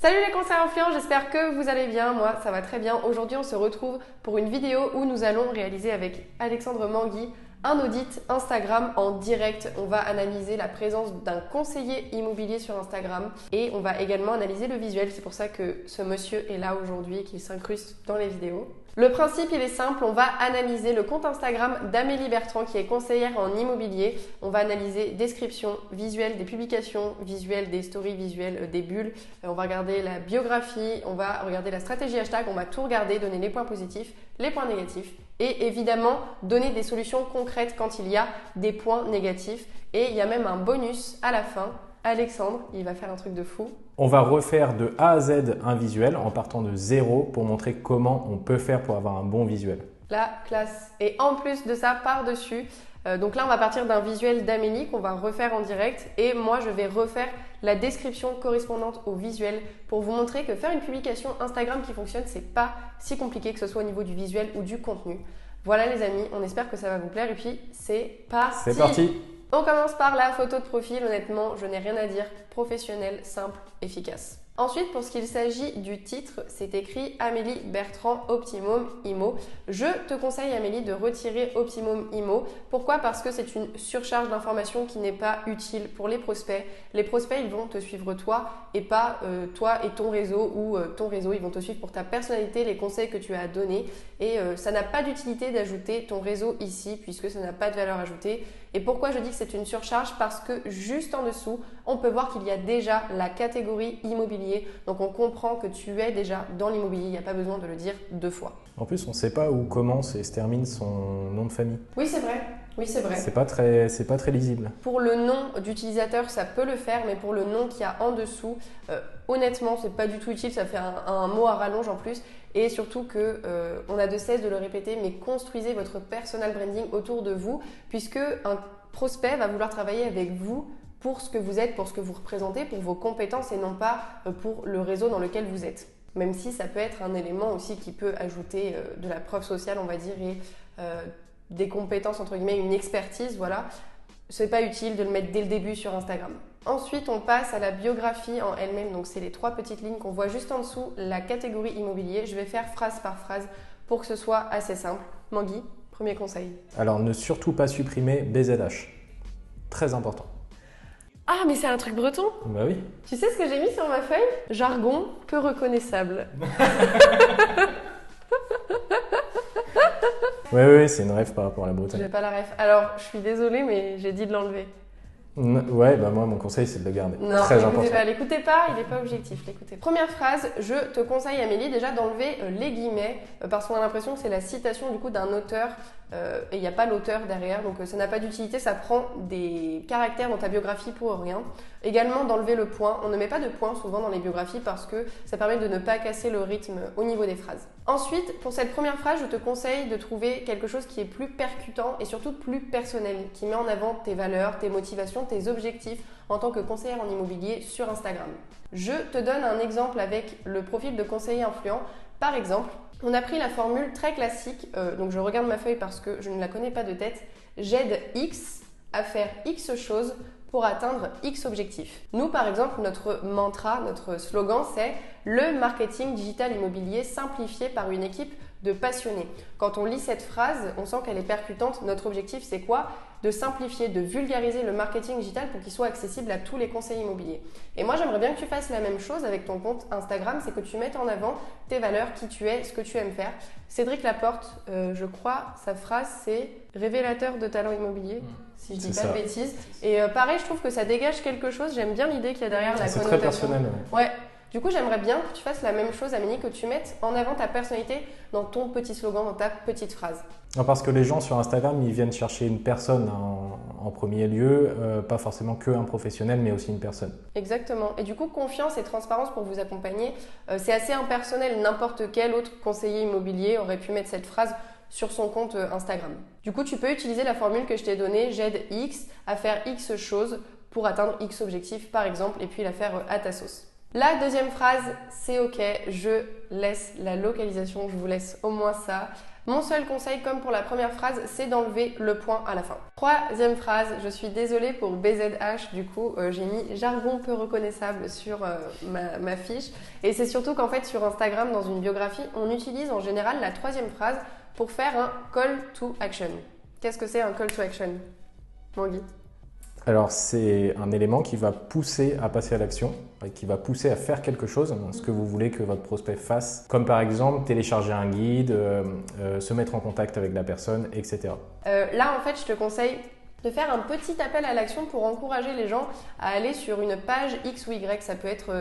Salut les conseillers influents, j'espère que vous allez bien. Moi, ça va très bien. Aujourd'hui, on se retrouve pour une vidéo où nous allons réaliser avec Alexandre Manguy un audit Instagram en direct. On va analyser la présence d'un conseiller immobilier sur Instagram et on va également analyser le visuel. C'est pour ça que ce monsieur est là aujourd'hui et qu'il s'incruste dans les vidéos. Le principe, il est simple. On va analyser le compte Instagram d'Amélie Bertrand qui est conseillère en immobilier. On va analyser description, visuel des publications, visuel des stories, visuel des bulles. On va regarder la biographie, on va regarder la stratégie hashtag, on va tout regarder, donner les points positifs, les points négatifs et évidemment donner des solutions concrètes quand il y a des points négatifs. Et il y a même un bonus à la fin. Alexandre, il va faire un truc de fou. On va refaire de A à Z un visuel en partant de zéro pour montrer comment on peut faire pour avoir un bon visuel. La classe. Et en plus de ça, par-dessus, donc là on va partir d'un visuel d'Amélie qu'on va refaire en direct et moi je vais refaire la description correspondante au visuel pour vous montrer que faire une publication Instagram qui fonctionne, c'est pas si compliqué que ce soit au niveau du visuel ou du contenu. Voilà les amis, on espère que ça va vous plaire et puis c'est parti. C'est parti. On commence par la photo de profil, honnêtement, je n'ai rien à dire, professionnel, simple, efficace. Ensuite, pour ce qu'il s'agit du titre, c'est écrit Amélie Bertrand Optimum Immo. Je te conseille, Amélie, de retirer Optimum Immo. Pourquoi? Parce que c'est une surcharge d'informations qui n'est pas utile pour les prospects. Les prospects, ils vont te suivre toi et pas toi et ton réseau ou ton réseau. Ils vont te suivre pour ta personnalité, les conseils que tu as à donner. Et ça n'a pas d'utilité d'ajouter ton réseau ici puisque ça n'a pas de valeur ajoutée. Et pourquoi je dis que c'est une surcharge? Parce que juste en dessous, on peut voir qu'il y a déjà la catégorie immobilier. Donc on comprend que tu es déjà dans l'immobilier, il n'y a pas besoin de le dire deux fois. En plus, on ne sait pas où commence et se termine son nom de famille. Oui, c'est vrai. Oui, c'est vrai. C'est pas très lisible. Pour le nom d'utilisateur, ça peut le faire, mais pour le nom qu'il y a en dessous, honnêtement, c'est pas du tout utile. Ça fait un mot à rallonge en plus. Et surtout que on a de cesse de le répéter, mais construisez votre personal branding autour de vous, puisque un prospect va vouloir travailler avec vous pour ce que vous êtes, pour ce que vous représentez, pour vos compétences et non pas pour le réseau dans lequel vous êtes. Même si ça peut être un élément aussi qui peut ajouter de la preuve sociale, on va dire, et des compétences, entre guillemets, une expertise, voilà. C'est pas utile de le mettre dès le début sur Instagram. Ensuite, on passe à la biographie en elle-même. Donc, c'est les trois petites lignes qu'on voit juste en dessous, la catégorie immobilier. Je vais faire phrase par phrase pour que ce soit assez simple. Manguy, premier conseil. Alors, ne surtout pas supprimer BZH. Très important. Ah, mais c'est un truc breton? Bah oui. Tu sais ce que j'ai mis sur ma feuille? Jargon peu reconnaissable. Oui, c'est une rêve par rapport à la Bretagne. J'ai pas la ref. Alors, je suis désolée, mais j'ai dit de l'enlever. Ouais, bah moi, mon conseil, c'est de le garder. Non, très important. L'écoutez pas, il n'est pas objectif. L'écoutez. Première phrase, je te conseille, Amélie, déjà d'enlever les guillemets, parce qu'on a l'impression que c'est la citation du coup d'un auteur et il n'y a pas l'auteur derrière, donc ça n'a pas d'utilité, ça prend des caractères dans ta biographie pour rien. Également d'enlever le point, on ne met pas de point souvent dans les biographies parce que ça permet de ne pas casser le rythme au niveau des phrases. Ensuite, pour cette première phrase, je te conseille de trouver quelque chose qui est plus percutant et surtout plus personnel, qui met en avant tes valeurs, tes motivations, tes objectifs en tant que conseillère en immobilier sur Instagram. Je te donne un exemple avec le profil de conseiller influent. Par exemple, on a pris la formule très classique, donc je regarde ma feuille parce que je ne la connais pas de tête. J'aide X à faire X choses pour atteindre X objectifs. Nous, par exemple, notre mantra, notre slogan, c'est le marketing digital immobilier simplifié par une équipe de passionnés. Quand on lit cette phrase, on sent qu'elle est percutante. Notre objectif, c'est quoi? De simplifier, de vulgariser le marketing digital pour qu'il soit accessible à tous les conseillers immobiliers. Et moi, j'aimerais bien que tu fasses la même chose avec ton compte Instagram, c'est que tu mettes en avant tes valeurs, qui tu es, ce que tu aimes faire. Cédric Laporte, je crois, sa phrase, c'est « révélateur de talent immobilier », si je dis pas de bêtises. Et pareil, je trouve que ça dégage quelque chose. J'aime bien l'idée qu'il y a derrière la connotation. C'est très personnel. Ouais. Du coup, j'aimerais bien que tu fasses la même chose, Amélie, que tu mettes en avant ta personnalité dans ton petit slogan, dans ta petite phrase. Non, parce que les gens sur Instagram, ils viennent chercher une personne en premier lieu, pas forcément qu'un professionnel, mais aussi une personne. Exactement. Et du coup, confiance et transparence pour vous accompagner, c'est assez impersonnel. N'importe quel autre conseiller immobilier aurait pu mettre cette phrase sur son compte Instagram. Du coup, tu peux utiliser la formule que je t'ai donnée, j'aide X à faire X choses pour atteindre X objectifs, par exemple, et puis la faire à ta sauce. La deuxième phrase, c'est OK, je laisse la localisation, je vous laisse au moins ça. Mon seul conseil, comme pour la première phrase, c'est d'enlever le point à la fin. Troisième phrase, je suis désolée pour BZH, du coup j'ai mis jargon peu reconnaissable sur ma fiche. Et c'est surtout qu'en fait sur Instagram, dans une biographie, on utilise en général la troisième phrase pour faire un call to action. Qu'est-ce que c'est un call to action, Tanguy? Alors, c'est un élément qui va pousser à passer à l'action, qui va pousser à faire quelque chose, ce que vous voulez que votre prospect fasse, comme par exemple télécharger un guide, se mettre en contact avec la personne, etc. Là, en fait, je te conseille de faire un petit appel à l'action pour encourager les gens à aller sur une page X ou Y. Ça peut être,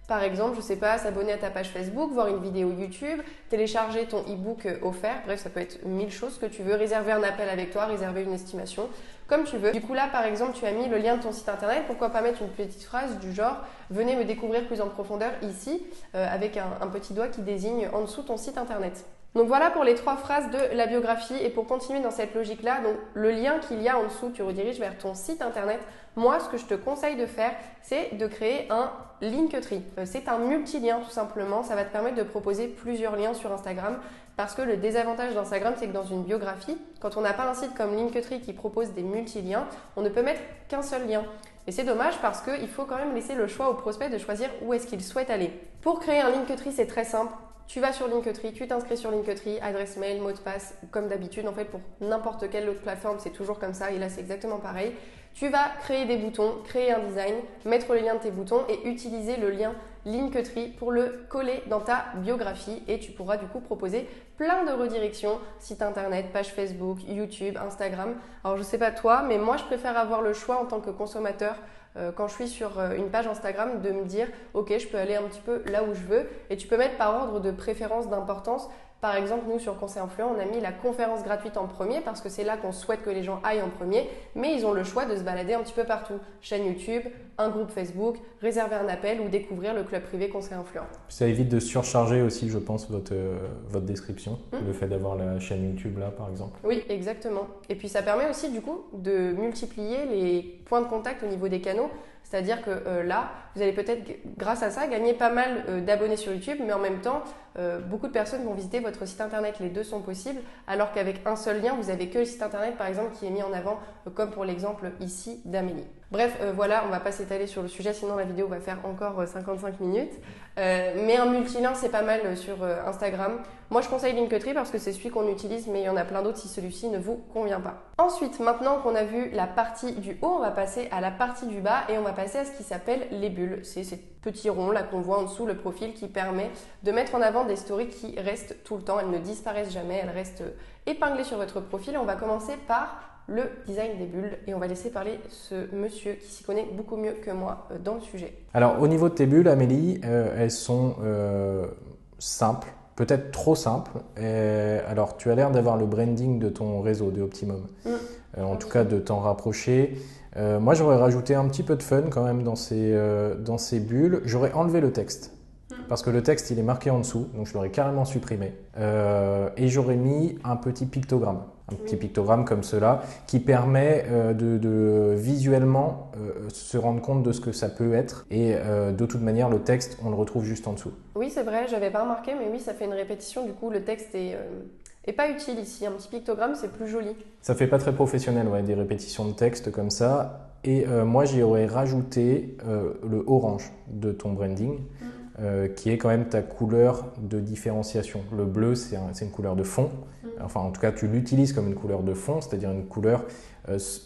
par exemple, je sais pas, s'abonner à ta page Facebook, voir une vidéo YouTube, télécharger ton e-book offert. Bref, ça peut être 1000 choses que tu veux, réserver un appel avec toi, réserver une estimation, comme tu veux. Du coup là, par exemple, tu as mis le lien de ton site internet. Pourquoi pas mettre une petite phrase du genre « Venez me découvrir plus en profondeur ici » avec un petit doigt qui désigne en dessous ton site internet. Donc voilà pour les 3 phrases de la biographie. Et pour continuer dans cette logique-là, donc le lien qu'il y a en dessous, tu rediriges vers ton site internet. Moi, ce que je te conseille de faire, c'est de créer un Linktree. C'est un multilien tout simplement. Ça va te permettre de proposer plusieurs liens sur Instagram. Parce que le désavantage d'Instagram, c'est que dans une biographie, quand on n'a pas un site comme Linktree qui propose des multiliens, on ne peut mettre qu'un seul lien. Et c'est dommage parce qu'il faut quand même laisser le choix au prospect de choisir où est-ce qu'il souhaite aller. Pour créer un Linktree, c'est très simple. Tu vas sur Linktree, tu t'inscris sur Linktree, adresse mail, mot de passe, comme d'habitude. En fait, pour n'importe quelle autre plateforme, c'est toujours comme ça. Et là, c'est exactement pareil. Tu vas créer des boutons, créer un design, mettre les liens de tes boutons et utiliser le lien Linktree pour le coller dans ta biographie. Et tu pourras du coup proposer plein de redirections, site internet, page Facebook, YouTube, Instagram. Alors, je sais pas toi, mais moi, je préfère avoir le choix en tant que consommateur quand je suis sur une page Instagram de me dire ok, je peux aller un petit peu là où je veux et tu peux mettre par ordre de préférence d'importance. Par exemple, nous sur Conseil Influent, on a mis la conférence gratuite en premier parce que c'est là qu'on souhaite que les gens aillent en premier, mais ils ont le choix de se balader un petit peu partout. Chaîne YouTube, un groupe Facebook, réserver un appel ou découvrir le club privé Conseil Influent. Ça évite de surcharger aussi, je pense, votre description, le fait d'avoir la chaîne YouTube là, par exemple. Oui, exactement. Et puis ça permet aussi du coup de multiplier les points de contact au niveau des canaux. C'est-à-dire que là, vous allez peut-être, grâce à ça, gagner pas mal d'abonnés sur YouTube, mais en même temps, beaucoup de personnes vont visiter votre site internet. Les deux sont possibles, alors qu'avec un seul lien, vous n'avez que le site internet, par exemple, qui est mis en avant, comme pour l'exemple ici d'Amélie. Bref, voilà, on ne va pas s'étaler sur le sujet, sinon la vidéo va faire encore 55 minutes. Mais un multilien, c'est pas mal sur Instagram. Moi, je conseille Linktree parce que c'est celui qu'on utilise, mais il y en a plein d'autres si celui-ci ne vous convient pas. Ensuite, maintenant qu'on a vu la partie du haut, on va passer à la partie du bas et on va passer à ce qui s'appelle les bulles. C'est ces petits ronds là qu'on voit en dessous le profil qui permet de mettre en avant des stories qui restent tout le temps. Elles ne disparaissent jamais, elles restent épinglées sur votre profil. On va commencer par le design des bulles et on va laisser parler ce monsieur qui s'y connaît beaucoup mieux que moi dans le sujet. Alors au niveau de tes bulles, Amélie, elles sont simples, peut-être trop simples. Alors tu as l'air d'avoir le branding de ton réseau de Optimum, en tout cas de t'en rapprocher. Moi j'aurais rajouté un petit peu de fun quand même dans ces bulles. J'aurais enlevé le texte. Parce que le texte il est marqué en dessous, donc je l'aurais carrément supprimé. Et j'aurais mis un petit pictogramme. Un petit pictogramme comme cela qui permet de visuellement se rendre compte de ce que ça peut être. Et de toute manière, le texte, on le retrouve juste en dessous. Oui, c'est vrai, j'avais pas remarqué, mais oui, ça fait une répétition. Du coup, le texte est pas utile ici. Un petit pictogramme, c'est plus joli. Ça fait pas très professionnel, ouais, des répétitions de texte comme ça. Et moi, j'y aurais rajouté le orange de ton branding. Qui est quand même ta couleur de différenciation. Le bleu, c'est une couleur de fond. Enfin, en tout cas, tu l'utilises comme une couleur de fond, c'est-à-dire une couleur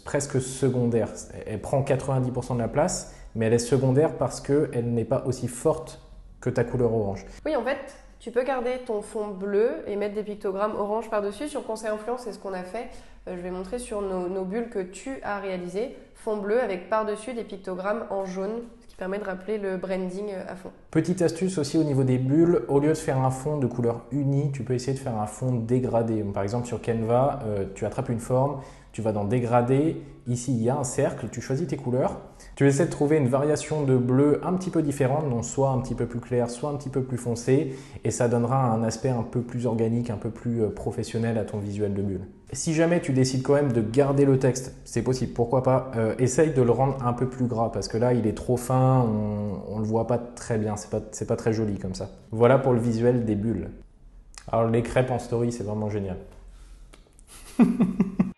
presque secondaire. Elle prend 90% de la place, mais elle est secondaire parce qu'elle n'est pas aussi forte que ta couleur orange. Oui, en fait, tu peux garder ton fond bleu et mettre des pictogrammes orange par-dessus. Sur Conseil Influent, c'est ce qu'on a fait. Je vais montrer sur nos bulles que tu as réalisées. Fond bleu avec par-dessus des pictogrammes en jaune, permet de rappeler le branding à fond. Petite astuce aussi au niveau des bulles, au lieu de faire un fond de couleur unie, tu peux essayer de faire un fond dégradé. Par exemple sur Canva, tu attrapes une forme, tu vas dans dégradé, ici il y a un cercle, tu choisis tes couleurs, tu essaies de trouver une variation de bleu un petit peu différente, donc soit un petit peu plus clair, soit un petit peu plus foncé, et ça donnera un aspect un peu plus organique, un peu plus professionnel à ton visuel de bulle. Si jamais tu décides quand même de garder le texte, c'est possible, pourquoi pas, essaye de le rendre un peu plus gras parce que là il est trop fin, on le voit pas très bien, c'est pas très joli comme ça. Voilà pour le visuel des bulles. Alors les crêpes en story, c'est vraiment génial.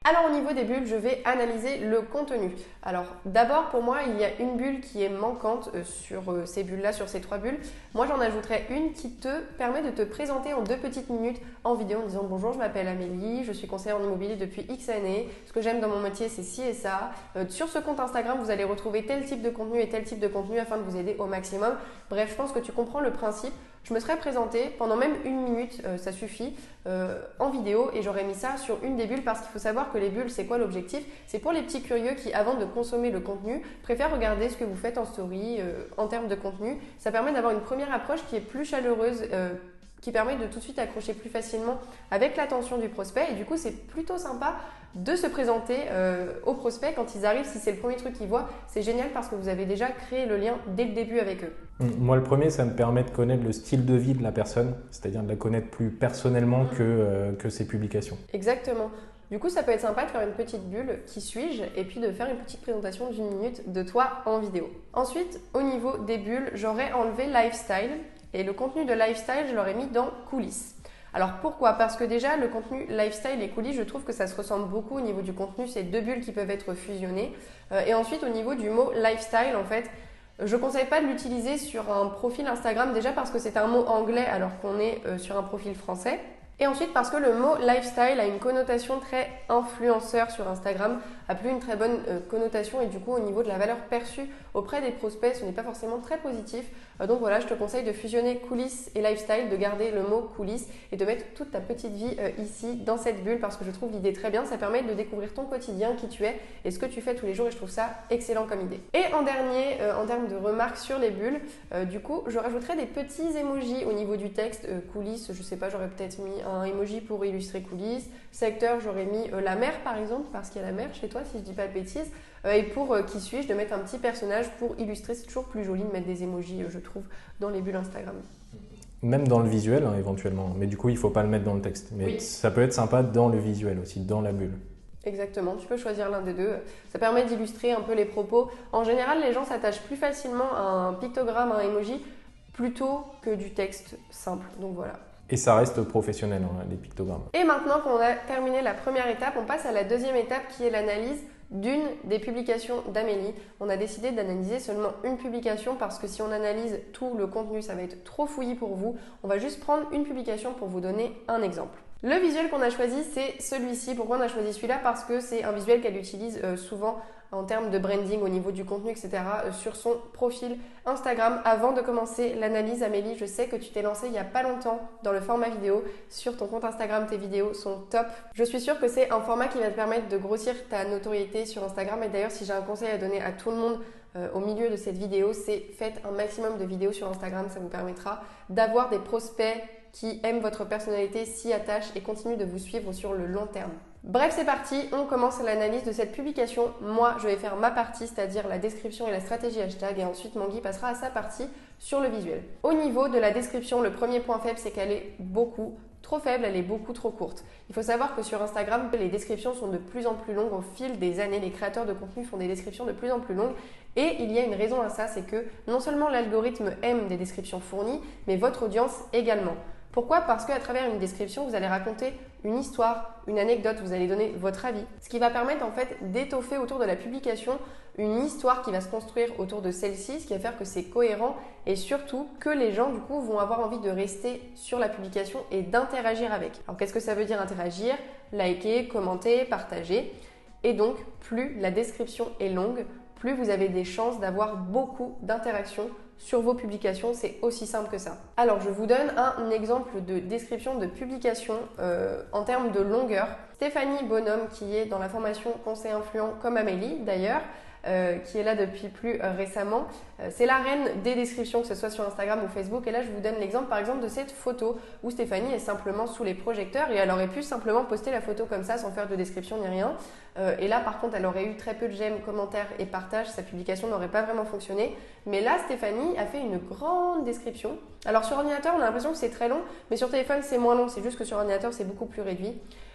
Alors au niveau des bulles, je vais analyser le contenu. Alors d'abord pour moi, il y a une bulle qui est manquante sur ces bulles-là, sur ces 3 bulles. Moi j'en ajouterai une qui te permet de te présenter en 2 petites minutes en vidéo en disant bonjour, je m'appelle Amélie, je suis conseillère en immobilier depuis X années. Ce que j'aime dans mon métier c'est ci et ça. Sur ce compte Instagram, vous allez retrouver tel type de contenu et tel type de contenu afin de vous aider au maximum. Bref, je pense que tu comprends le principe. Je me serais présentée pendant même 1 minute, ça suffit, en vidéo et j'aurais mis ça sur une des bulles parce qu'il faut savoir que les bulles, c'est quoi l'objectif? C'est pour les petits curieux qui, avant de consommer le contenu, préfèrent regarder ce que vous faites en story en termes de contenu. Ça permet d'avoir une première approche qui est plus chaleureuse, qui permet de tout de suite accrocher plus facilement avec l'attention du prospect et du coup, c'est plutôt sympa de se présenter aux prospects quand ils arrivent. Si c'est le premier truc qu'ils voient, c'est génial parce que vous avez déjà créé le lien dès le début avec eux. Moi, le premier, ça me permet de connaître le style de vie de la personne, c'est-à-dire de la connaître plus personnellement que ses publications. Exactement. Du coup, ça peut être sympa de faire une petite bulle, qui suis-je, et puis de faire une petite présentation d'1 minute de toi en vidéo. Ensuite, au niveau des bulles, j'aurais enlevé lifestyle et le contenu de lifestyle, je l'aurais mis dans coulisses. Alors pourquoi? Parce que déjà le contenu lifestyle et coulisses, je trouve que ça se ressemble beaucoup au niveau du contenu, c'est 2 bulles qui peuvent être fusionnées. Et ensuite au niveau du mot lifestyle, en fait, je ne conseille pas de l'utiliser sur un profil Instagram déjà parce que c'est un mot anglais alors qu'on est sur un profil français. Et ensuite parce que le mot lifestyle a une connotation très influenceur sur Instagram, a plus une très bonne connotation et du coup au niveau de la valeur perçue auprès des prospects, ce n'est pas forcément très positif. Donc voilà, je te conseille de fusionner coulisses et lifestyle, de garder le mot coulisses et de mettre toute ta petite vie ici dans cette bulle parce que je trouve l'idée très bien. Ça permet de découvrir ton quotidien, qui tu es et ce que tu fais tous les jours et je trouve ça excellent comme idée. Et en dernier, en termes de remarques sur les bulles, du coup, je rajouterai des petits emojis au niveau du texte. Coulisses, je sais pas, j'aurais peut-être mis un emoji pour illustrer coulisses. Secteur, j'aurais mis la mer par exemple parce qu'il y a la mer chez toi si je dis pas de bêtises. Et pour qui suis-je, de mettre un petit personnage pour illustrer. C'est toujours plus joli de mettre des emojis, je trouve, dans les bulles Instagram. Même dans le visuel, hein, éventuellement. Mais du coup, il ne faut pas le mettre dans le texte. Mais oui, ça peut être sympa dans le visuel aussi, dans la bulle. Exactement, tu peux choisir l'un des deux. Ça permet d'illustrer un peu les propos. En général, les gens s'attachent plus facilement à un pictogramme, à un emoji, plutôt que du texte simple. Donc voilà. Et ça reste professionnel, hein, les pictogrammes. Et maintenant qu'on a terminé la première étape, on passe à la deuxième étape qui est l'analyse d'une des publications d'Amélie. On a décidé d'analyser seulement une publication parce que si on analyse tout le contenu, ça va être trop fouillis pour vous. On va juste prendre une publication pour vous donner un exemple. Le visuel qu'on a choisi, c'est celui-ci. Pourquoi on a choisi celui-là? Parce que c'est un visuel qu'elle utilise souvent en termes de branding au niveau du contenu, etc. Sur son profil Instagram. Avant de commencer l'analyse, Amélie, je sais que tu t'es lancée il n'y a pas longtemps dans le format vidéo. Sur ton compte Instagram, tes vidéos sont top. Je suis sûre que c'est un format qui va te permettre de grossir ta notoriété sur Instagram. Et d'ailleurs, si j'ai un conseil à donner à tout le monde au milieu de cette vidéo, c'est faites un maximum de vidéos sur Instagram. Ça vous permettra d'avoir des prospects qui aiment votre personnalité, s'y attachent et continuent de vous suivre sur le long terme. Bref, c'est parti, on commence l'analyse de cette publication. Moi, je vais faire ma partie, c'est-à-dire la description et la stratégie hashtag, et ensuite Mangui passera à sa partie sur le visuel. Au niveau de la description, le premier point faible, c'est qu'elle est beaucoup trop faible, elle est beaucoup trop courte. Il faut savoir que sur Instagram, les descriptions sont de plus en plus longues au fil des années. Les créateurs de contenu font des descriptions de plus en plus longues et il y a une raison à ça, c'est que non seulement l'algorithme aime des descriptions fournies, mais votre audience également. Pourquoi? Parce qu'à travers une description, vous allez raconter une histoire, une anecdote, vous allez donner votre avis. Ce qui va permettre en fait d'étoffer autour de la publication une histoire qui va se construire autour de celle-ci, ce qui va faire que c'est cohérent et surtout que les gens du coup vont avoir envie de rester sur la publication et d'interagir avec. Alors qu'est-ce que ça veut dire interagir? Liker, commenter, partager. Et donc plus la description est longue, plus vous avez des chances d'avoir beaucoup d'interactions sur vos publications, c'est aussi simple que ça. Alors je vous donne un exemple de description de publication en termes de longueur. Stéphanie Bonhomme, qui est dans la formation conseil influent comme Amélie d'ailleurs, qui est là depuis plus récemment. C'est la reine des descriptions, que ce soit sur Instagram ou Facebook. Et là, je vous donne l'exemple par exemple de cette photo où Stéphanie est simplement sous les projecteurs et elle aurait pu simplement poster la photo comme ça sans faire de description ni rien. Et là, par contre, elle aurait eu très peu de j'aime, commentaires et partages. Sa publication n'aurait pas vraiment fonctionné. Mais là, Stéphanie a fait une grande description. Alors sur ordinateur, on a l'impression que c'est très long, mais sur téléphone, c'est moins long. C'est juste que sur ordinateur, c'est beaucoup plus réduit.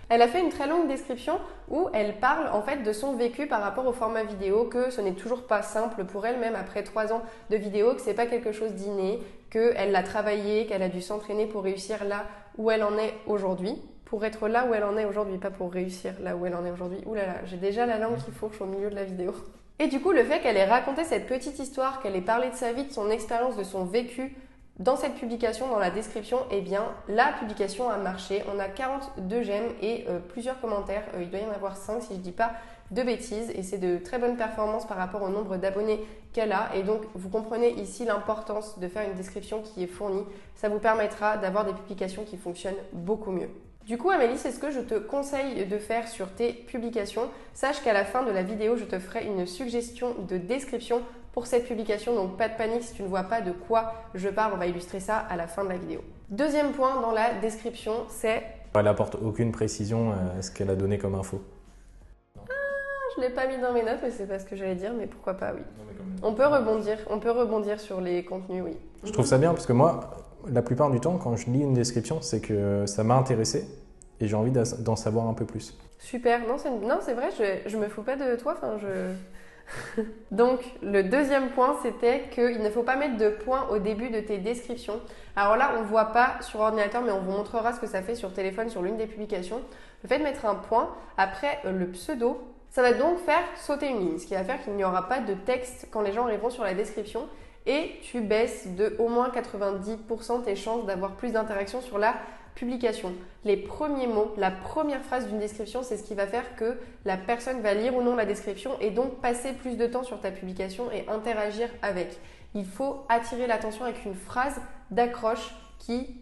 Elle a fait une très longue description où elle parle en fait de son vécu par rapport au format vidéo, que ce n'est toujours pas simple pour elle, même après 3 ans de vidéo, que c'est pas quelque chose d'inné, qu'elle l'a travaillé, qu'elle a dû s'entraîner pour réussir là où elle en est aujourd'hui. Pour être là où elle en est aujourd'hui, pas pour réussir là où elle en est aujourd'hui. Ouh là là, j'ai déjà la langue qui fourche au milieu de la vidéo. Et du coup, le fait qu'elle ait raconté cette petite histoire, qu'elle ait parlé de sa vie, de son expérience, de son vécu dans cette publication, dans la description, eh bien, la publication a marché. On a 42 j'aime et plusieurs commentaires. Il doit y en avoir 5 si je ne dis pas de bêtises. Et c'est de très bonnes performances par rapport au nombre d'abonnés qu'elle a. Et donc, vous comprenez ici l'importance de faire une description qui est fournie. Ça vous permettra d'avoir des publications qui fonctionnent beaucoup mieux. Du coup, Amélie, c'est ce que je te conseille de faire sur tes publications. Sache qu'à la fin de la vidéo, je te ferai une suggestion de description pour cette publication. Donc, pas de panique si tu ne vois pas de quoi je parle. On va illustrer ça à la fin de la vidéo. Deuxième point dans la description, c'est… Elle n'apporte aucune précision à ce qu'elle a donné comme info. Je ne l'ai pas mis dans mes notes, mais c'est pas ce que j'allais dire, mais pourquoi pas, oui. On peut rebondir sur les contenus, oui. Je trouve ça bien parce que moi, la plupart du temps, quand je lis une description, c'est que ça m'a intéressé et j'ai envie d'en savoir un peu plus. Super, non c'est vrai, je me fous pas de toi, Donc, le deuxième point, c'était qu'il ne faut pas mettre de points au début de tes descriptions. Alors là, on ne voit pas sur ordinateur, mais on vous montrera ce que ça fait sur téléphone, sur l'une des publications. Le fait de mettre un point après le pseudo, ça va donc faire sauter une ligne, ce qui va faire qu'il n'y aura pas de texte quand les gens arriveront sur la description et tu baisses de au moins 90% tes chances d'avoir plus d'interactions sur la publication. Les premiers mots, la première phrase d'une description, c'est ce qui va faire que la personne va lire ou non la description et donc passer plus de temps sur ta publication et interagir avec. Il faut attirer l'attention avec une phrase d'accroche qui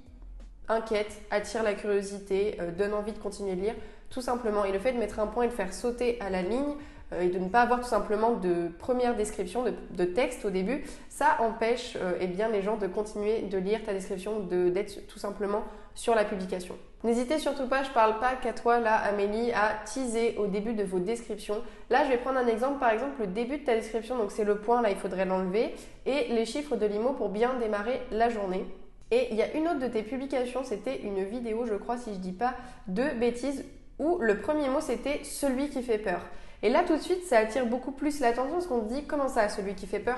inquiète, attire la curiosité, donne envie de continuer de lire, tout simplement. Et le fait de mettre un point et de faire sauter à la ligne et de ne pas avoir tout simplement de première description, de texte au début, ça empêche eh bien, les gens de continuer de lire ta description, d'être tout simplement sur la publication. N'hésitez surtout pas, je ne parle pas qu'à toi là Amélie, à teaser au début de vos descriptions. Là je vais prendre un exemple, par exemple le début de ta description, donc c'est le point là, il faudrait l'enlever, et les chiffres de l'IMO pour bien démarrer la journée. Et il y a une autre de tes publications, c'était une vidéo je crois si je ne dis pas de bêtises, où le premier mot c'était celui qui fait peur. Et là tout de suite ça attire beaucoup plus l'attention parce qu'on te dit comment ça celui qui fait peur,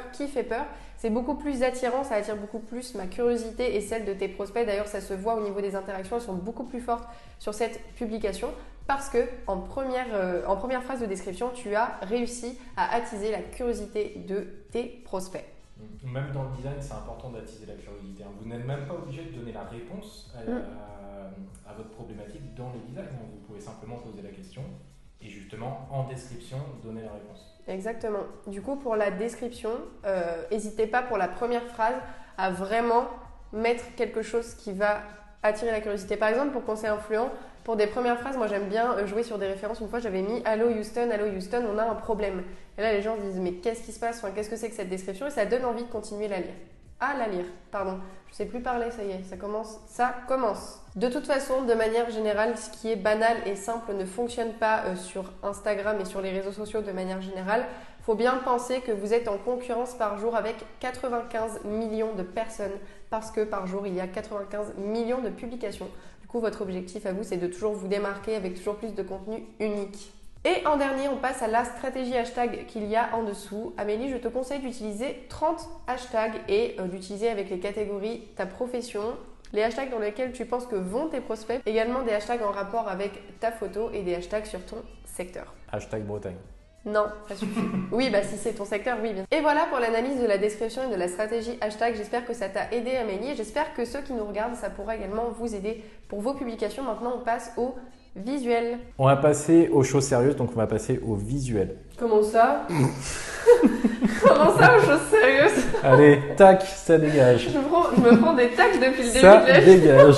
c'est beaucoup plus attirant, ça attire beaucoup plus ma curiosité et celle de tes prospects. D'ailleurs ça se voit au niveau des interactions, elles sont beaucoup plus fortes sur cette publication parce que en première phrase de description tu as réussi à attiser la curiosité de tes prospects. Même dans le design c'est important d'attiser la curiosité. Vous n'êtes même pas obligé de donner la réponse à votre problématique dans le design. Vous pouvez simplement poser la question et justement en description donner la réponse. Exactement. Du coup pour la description, n'hésitez pas pour la première phrase à vraiment mettre quelque chose qui va attirer la curiosité. Par exemple pour conseil influent, pour des premières phrases, moi j'aime bien jouer sur des références. Une fois j'avais mis Allô Houston, on a un problème. Et là les gens se disent mais qu'est-ce qui se passe, qu'est-ce que c'est que cette description? Et ça donne envie de continuer la lire. La lire, pardon. Je ne sais plus parler, ça y est, ça commence. De toute façon, de manière générale, ce qui est banal et simple ne fonctionne pas sur Instagram et sur les réseaux sociaux de manière générale. Il faut bien penser que vous êtes en concurrence par jour avec 95 millions de personnes parce que par jour, il y a 95 millions de publications. Du coup, votre objectif à vous, c'est de toujours vous démarquer avec toujours plus de contenu unique. Et en dernier, on passe à la stratégie hashtag qu'il y a en dessous. Amélie, je te conseille d'utiliser 30 hashtags et d'utiliser avec les catégories ta profession, les hashtags dans lesquels tu penses que vont tes prospects, également des hashtags en rapport avec ta photo et des hashtags sur ton secteur. Hashtag Bretagne. Non, ça suffit. Oui, si c'est ton secteur, oui, bien. Et voilà pour l'analyse de la description et de la stratégie hashtag. J'espère que ça t'a aidé Amélie et j'espère que ceux qui nous regardent, ça pourra également vous aider pour vos publications. Maintenant, on passe au visuel. On va passer aux choses sérieuses, donc on va passer au visuel. Comment ça? Comment ça aux choses sérieuses? Allez, tac, ça dégage. Je me prends des tacs depuis le début ça de la dégage.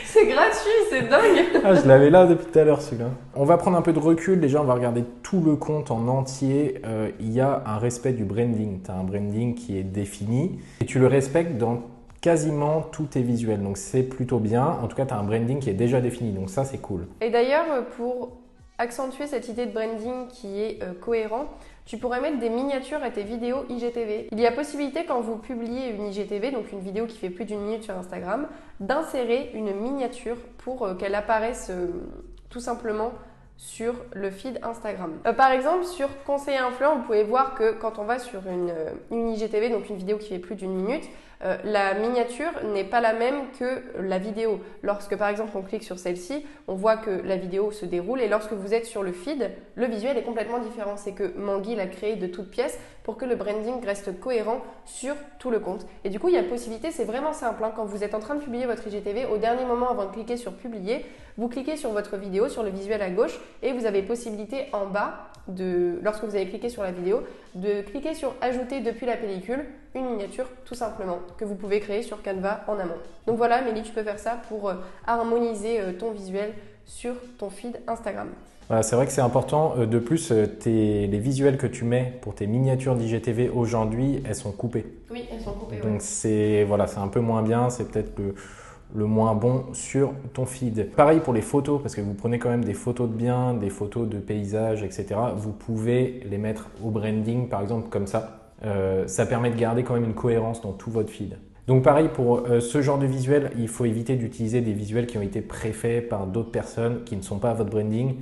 C'est gratuit, c'est dingue. Je l'avais là depuis tout à l'heure celui-là. On va prendre un peu de recul, déjà on va regarder tout le compte en entier. Il y a un respect du branding. Tu as un branding qui est défini et tu le respectes dans quasiment tous tes visuels. Donc c'est plutôt bien. En tout cas, tu as un branding qui est déjà défini. Donc ça, c'est cool. Et d'ailleurs, pour accentuer cette idée de branding qui est cohérent, tu pourrais mettre des miniatures à tes vidéos IGTV. Il y a possibilité quand vous publiez une IGTV, donc une vidéo qui fait plus d'une minute sur Instagram, d'insérer une miniature pour qu'elle apparaisse tout simplement sur le feed Instagram. Par exemple, sur conseiller influent, vous pouvez voir que quand on va sur une IGTV, donc une vidéo qui fait plus d'une minute, La miniature n'est pas la même que la vidéo. Lorsque par exemple on clique sur celle-ci, on voit que la vidéo se déroule et lorsque vous êtes sur le feed, le visuel est complètement différent. C'est que Manguy l'a créé de toutes pièces pour que le branding reste cohérent sur tout le compte. Et du coup, il y a possibilité, c'est vraiment simple. Quand vous êtes en train de publier votre IGTV, au dernier moment avant de cliquer sur publier, vous cliquez sur votre vidéo, sur le visuel à gauche et vous avez possibilité en bas, lorsque vous avez cliqué sur la vidéo, de cliquer sur ajouter depuis la pellicule une miniature tout simplement que vous pouvez créer sur Canva en amont. Donc voilà Amélie, tu peux faire ça pour harmoniser ton visuel sur ton feed Instagram. Voilà, c'est vrai que c'est important. De plus, les visuels que tu mets pour tes miniatures d'IGTV aujourd'hui, elles sont coupées. Oui, elles sont coupées. Donc c'est un peu moins bien, c'est peut-être le moins bon sur ton feed. Pareil pour les photos, parce que vous prenez quand même des photos de biens, des photos de paysages, etc. Vous pouvez les mettre au branding, par exemple, comme ça. Ça permet de garder quand même une cohérence dans tout votre feed. Donc pareil, pour ce genre de visuel, il faut éviter d'utiliser des visuels qui ont été préfaits par d'autres personnes qui ne sont pas à votre branding,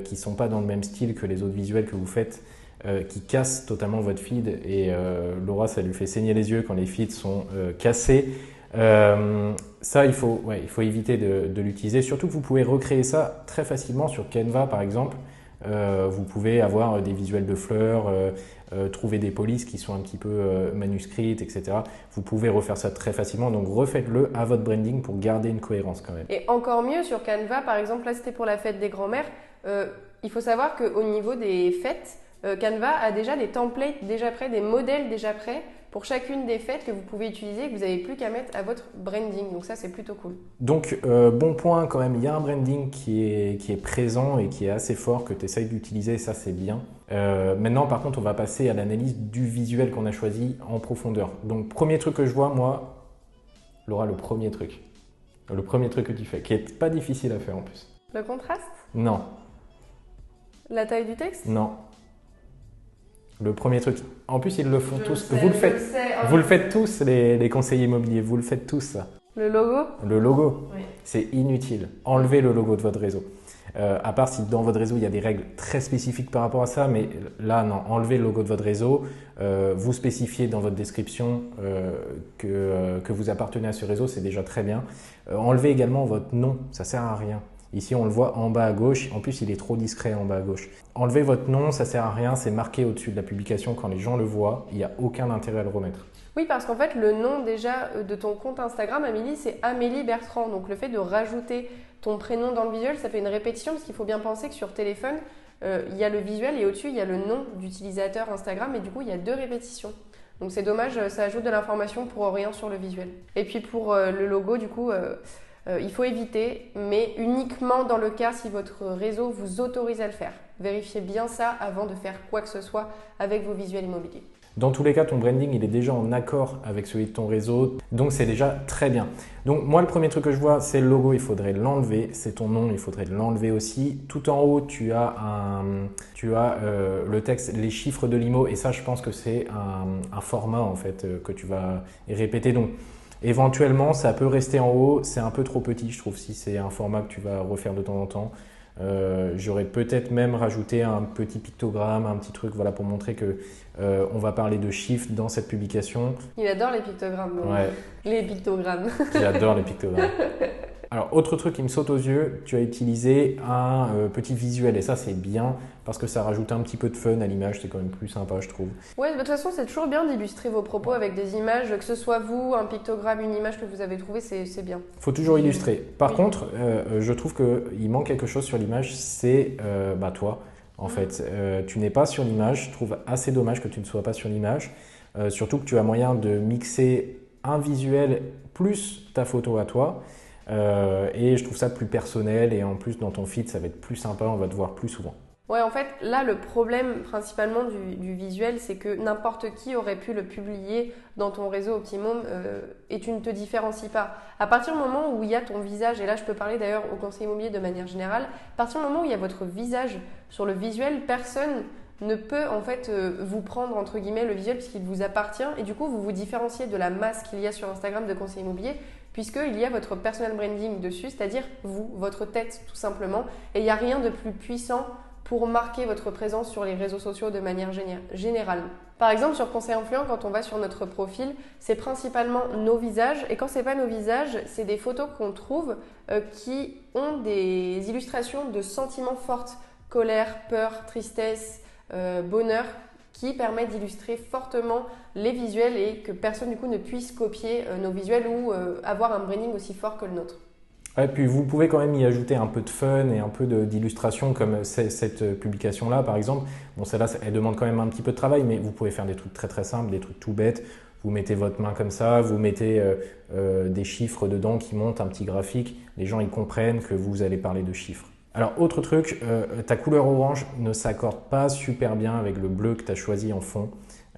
qui ne sont pas dans le même style que les autres visuels que vous faites, qui cassent totalement votre feed. Et Laura, ça lui fait saigner les yeux quand les feeds sont cassés. Ça, il faut éviter de l'utiliser. Surtout que vous pouvez recréer ça très facilement sur Canva, par exemple. Vous pouvez avoir des visuels de fleurs, trouver des polices qui sont un petit peu manuscrites, etc. Vous pouvez refaire ça très facilement, donc refaites-le à votre branding pour garder une cohérence quand même. Et encore mieux sur Canva, par exemple, là c'était pour la fête des grands-mères, il faut savoir qu'au niveau des fêtes, Canva a déjà des templates déjà prêts, des modèles déjà prêts pour chacune des fêtes que vous pouvez utiliser, que vous n'avez plus qu'à mettre à votre branding. Donc ça, c'est plutôt cool. Donc, bon point quand même, il y a un branding qui est présent et qui est assez fort, que tu essayes d'utiliser, ça c'est bien. Maintenant, par contre, on va passer à l'analyse du visuel qu'on a choisi en profondeur. Donc, premier truc que je vois, moi, Laura, le premier truc que tu fais, qui n'est pas difficile à faire en plus. Le contraste? Non. La taille du texte? Non. Le premier truc. En plus, ils le font tous. Vous le faites tous, les conseillers immobiliers. Vous le faites tous, ça. Le logo? Le logo, oui. C'est inutile. Enlevez le logo de votre réseau. À part si dans votre réseau, il y a des règles très spécifiques par rapport à ça. Mais là, non. Enlevez le logo de votre réseau. Vous spécifiez dans votre description que vous appartenez à ce réseau. C'est déjà très bien. Enlevez également votre nom. Ça ne sert à rien. Ici, on le voit en bas à gauche. En plus, il est trop discret en bas à gauche. Enlevez votre nom, ça ne sert à rien. C'est marqué au-dessus de la publication. Quand les gens le voient, il n'y a aucun intérêt à le remettre. Oui, parce qu'en fait, le nom déjà de ton compte Instagram, Amélie, c'est Amélie Bertrand. Donc, le fait de rajouter ton prénom dans le visuel, ça fait une répétition parce qu'il faut bien penser que sur téléphone, il y a le visuel et au-dessus, il y a le nom d'utilisateur Instagram. Et du coup, il y a 2 répétitions. Donc, c'est dommage, ça ajoute de l'information pour rien sur le visuel. Et puis, pour le logo, du coup… il faut éviter, mais uniquement dans le cas si votre réseau vous autorise à le faire. Vérifiez bien ça avant de faire quoi que ce soit avec vos visuels immobiliers. Dans tous les cas, ton branding, il est déjà en accord avec celui de ton réseau, donc c'est déjà très bien. Donc moi, le premier truc que je vois, c'est le logo, il faudrait l'enlever. C'est ton nom, il faudrait l'enlever aussi. Tout en haut, tu as le texte, les chiffres de l'IMO, et ça, je pense que c'est un format en fait que tu vas répéter. Donc éventuellement, ça peut rester en haut, c'est un peu trop petit, je trouve, si c'est un format que tu vas refaire de temps en temps. J'aurais peut-être même rajouté un petit pictogramme, un petit truc, voilà, pour montrer que on va parler de chiffres dans cette publication. Il adore les pictogrammes. Ouais. Les pictogrammes. J'adore les pictogrammes. Alors, autre truc qui me saute aux yeux, tu as utilisé un petit visuel et ça c'est bien parce que ça rajoute un petit peu de fun à l'image, c'est quand même plus sympa je trouve. Ouais, de toute façon c'est toujours bien d'illustrer vos propos avec des images, que ce soit vous, un pictogramme, une image que vous avez trouvée, c'est bien. Faut toujours illustrer. Par contre, je trouve qu'il manque quelque chose sur l'image, c'est toi en fait. Tu n'es pas sur l'image, je trouve assez dommage que tu ne sois pas sur l'image, surtout que tu as moyen de mixer un visuel plus ta photo à toi. Et je trouve ça plus personnel et en plus dans ton feed ça va être plus sympa, on va te voir plus souvent. Ouais, en fait là le problème principalement du visuel c'est que n'importe qui aurait pu le publier dans ton réseau Optimum et tu ne te différencies pas. À partir du moment où il y a ton visage, et là je peux parler d'ailleurs au conseil immobilier de manière générale, à partir du moment où il y a votre visage sur le visuel, personne ne peut en fait vous prendre entre guillemets le visuel puisqu'il vous appartient et du coup vous vous différenciez de la masse qu'il y a sur Instagram de conseil immobilier puisqu'il y a votre personal branding dessus, c'est-à-dire vous, votre tête tout simplement. Et il n'y a rien de plus puissant pour marquer votre présence sur les réseaux sociaux de manière générale. Par exemple, sur Conseil Influent, quand on va sur notre profil, c'est principalement nos visages. Et quand ce n'est pas nos visages, c'est des photos qu'on trouve qui ont des illustrations de sentiments forts. Colère, peur, tristesse, bonheur, qui permettent d'illustrer fortement les visuels et que personne du coup ne puisse copier nos visuels ou avoir un branding aussi fort que le nôtre. Et puis vous pouvez quand même y ajouter un peu de fun et un peu d'illustration comme cette publication-là par exemple. Bon, celle-là, elle demande quand même un petit peu de travail, mais vous pouvez faire des trucs très très simples, des trucs tout bêtes. Vous mettez votre main comme ça, vous mettez des chiffres dedans qui montent, un petit graphique. Les gens ils comprennent que vous allez parler de chiffres. Alors autre truc, ta couleur orange ne s'accorde pas super bien avec le bleu que tu as choisi en fond.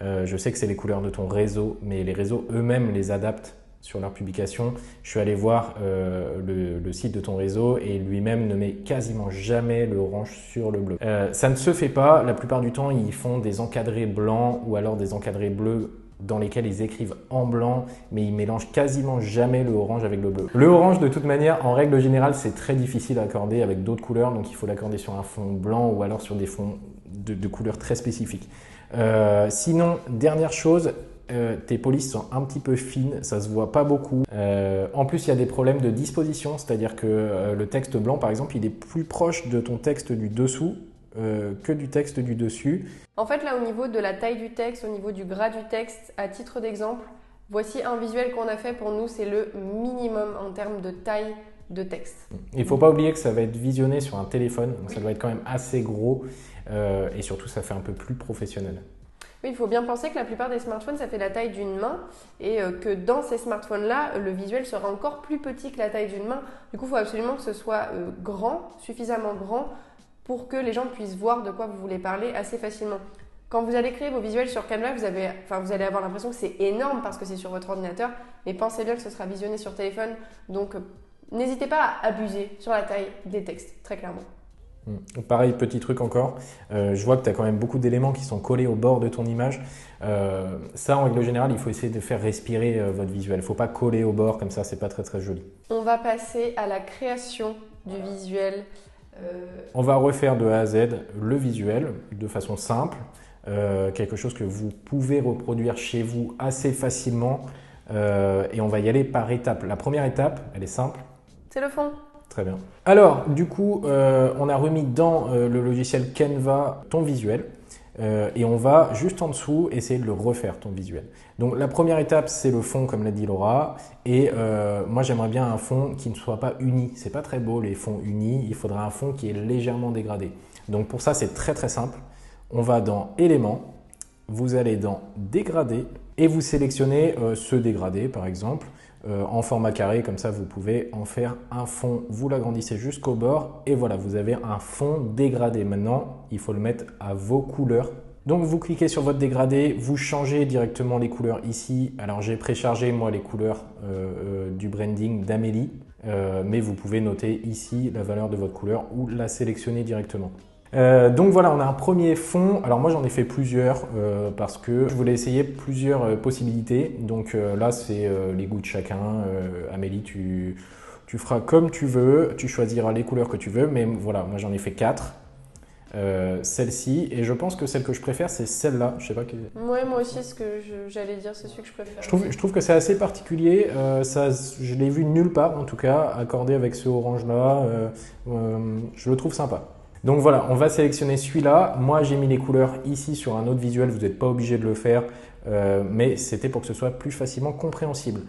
Je sais que c'est les couleurs de ton réseau, mais les réseaux eux-mêmes les adaptent sur leur publication. Je suis allé voir le site de ton réseau et lui-même ne met quasiment jamais le orange sur le bleu. Ça ne se fait pas. La plupart du temps, ils font des encadrés blancs ou alors des encadrés bleus dans lesquels ils écrivent en blanc, mais ils mélangent quasiment jamais le orange avec le bleu. Le orange, de toute manière, en règle générale, c'est très difficile à accorder avec d'autres couleurs, donc il faut l'accorder sur un fond blanc ou alors sur des fonds de couleurs très spécifiques. Sinon, dernière chose, tes polices sont un petit peu fines, ça se voit pas beaucoup. En plus, il y a des problèmes de disposition, c'est-à-dire que le texte blanc, par exemple, il est plus proche de ton texte du dessous que du texte du dessus. En fait, là, au niveau de la taille du texte, au niveau du gras du texte, à titre d'exemple, voici un visuel qu'on a fait pour nous, c'est le minimum en termes de taille de texte. Il ne faut pas oublier que ça va être visionné sur un téléphone, donc ça doit être quand même assez gros et surtout, ça fait un peu plus professionnel. Oui, il faut bien penser que la plupart des smartphones, ça fait la taille d'une main et que dans ces smartphones-là, le visuel sera encore plus petit que la taille d'une main. Du coup, il faut absolument que ce soit grand, suffisamment grand pour que les gens puissent voir de quoi vous voulez parler assez facilement. Quand vous allez créer vos visuels sur Canva, vous allez avoir l'impression que c'est énorme parce que c'est sur votre ordinateur, mais pensez bien que ce sera visionné sur téléphone. Donc, n'hésitez pas à abuser sur la taille des textes, très clairement. Pareil, petit truc encore, je vois que tu as quand même beaucoup d'éléments qui sont collés au bord de ton image. Ça, en règle générale, il faut essayer de faire respirer votre visuel. Il ne faut pas coller au bord, comme ça, c'est pas très très joli. On va passer à la création du visuel. On va refaire de A à Z le visuel de façon simple, quelque chose que vous pouvez reproduire chez vous assez facilement et on va y aller par étapes. La première étape, elle est simple. C'est le fond. Très bien. Alors, du coup, on a remis dans le logiciel Canva ton visuel et on va juste en dessous essayer de le refaire, ton visuel. Donc, la première étape, c'est le fond, comme l'a dit Laura. Et moi, j'aimerais bien un fond qui ne soit pas uni. C'est pas très beau, les fonds unis. Il faudra un fond qui est légèrement dégradé. Donc, pour ça, c'est très, très simple. On va dans Éléments. Vous allez dans Dégrader et vous sélectionnez ce dégradé, par exemple. En format carré, comme ça vous pouvez en faire un fond, vous l'agrandissez jusqu'au bord et voilà, vous avez un fond dégradé. Maintenant, il faut le mettre à vos couleurs. Donc vous cliquez sur votre dégradé, vous changez directement les couleurs ici. Alors j'ai préchargé moi les couleurs du branding d'Amélie, mais vous pouvez noter ici la valeur de votre couleur ou la sélectionner directement. Donc voilà, on a un premier fond. Alors moi j'en ai fait plusieurs parce que je voulais essayer plusieurs possibilités. Donc là c'est les goûts de chacun. Amélie, tu feras comme tu veux, tu choisiras les couleurs que tu veux. Mais voilà, moi j'en ai fait 4. Celle-ci et je pense que celle que je préfère c'est celle-là. Je sais pas. Ouais, moi aussi ce que j'allais dire c'est celui que je préfère. Je trouve que c'est assez particulier. Je l'ai vu nulle part en tout cas accordé avec ce orange-là. Je le trouve sympa. Donc voilà, on va sélectionner celui-là. Moi, j'ai mis les couleurs ici sur un autre visuel. Vous n'êtes pas obligé de le faire, mais c'était pour que ce soit plus facilement compréhensible.